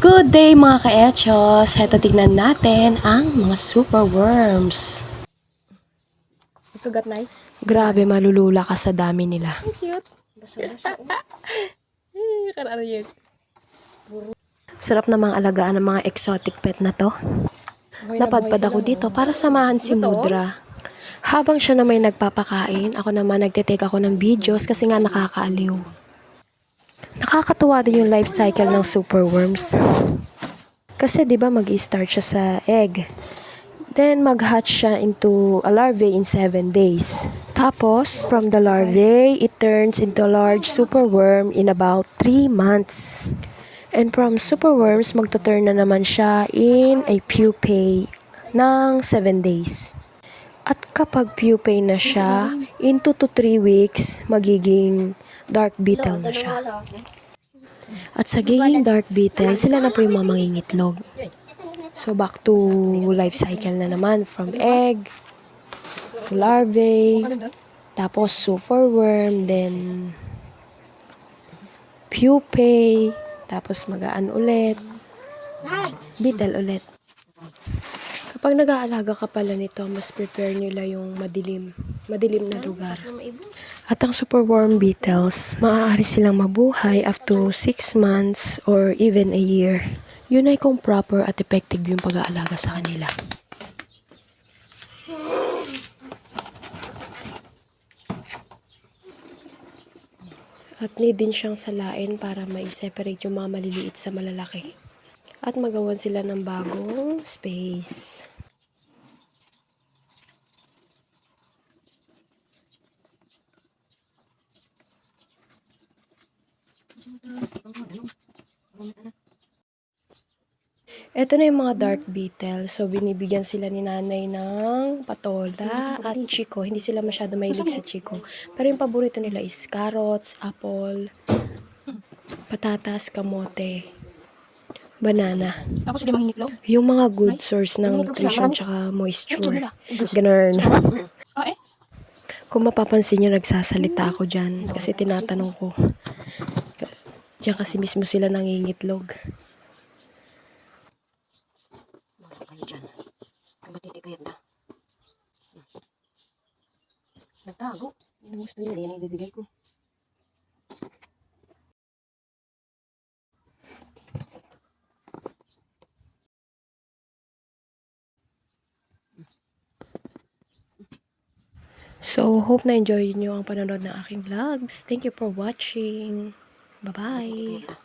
Good day mga ka-echos! Heto tignan natin ang mga super worms. Kagat na Grabe, malulula ka sa dami nila. Cute. Basa-basa. Karano yun. Sarap namang alagaan ng mga exotic pet na to. Napadpad ako dito para samahan si Mudra. Habang siya na may nagpapakain, ako naman nagtitake ako ng videos kasi nga nakakaaliw. Nakakatuwa din yung life cycle ng super worms. Kasi 'di ba mag-i-start siya sa egg. Then mag-hatch siya into a larvae in 7 days. Tapos from the larvae, it turns into a large superworm in about 3 months. And from superworms, magto-turn na naman siya in a pupae ng 7 days. At kapag pupae na siya, in 2 to 3 weeks, magiging dark beetle na siya. At sa giging dark beetle, sila na po yung mga mangingitlog. So back to life cycle na naman, from egg to larvae, tapos superworm, then pupae, tapos magaan ulit, beetle ulit. Kapag nag-aalaga ka pala nito, mas prepare nila yung madilim na lugar. At ang superworm beetles, maaari silang mabuhay up to 6 months or even a year. Yun ay kung proper at effective yung pag-aalaga sa kanila. At need din siyang salain para ma-separate yung mga maliliit sa malalaki. At magawan sila ng bagong space. Ito na yung mga dark beetle. So, binibigyan sila ni nanay ng patola at chiko. Hindi sila masyado mahilig sa chiko. Pero yung paborito nila is carrots, apple, patatas, kamote, banana. Ako sila mangingitlog. Yung mga good source ng nutrition tsaka moisture. Ganun. Kung mapapansin nyo, nagsasalita ako dyan. Kasi tinatanong ko. Diyan kasi mismo sila nangingitlog. Nagtago. Yan ang gusto nila. Yan ang ibibigay ko. So, hope na enjoy nyo ang panonood ng aking vlogs. Thank you for watching. Bye-bye!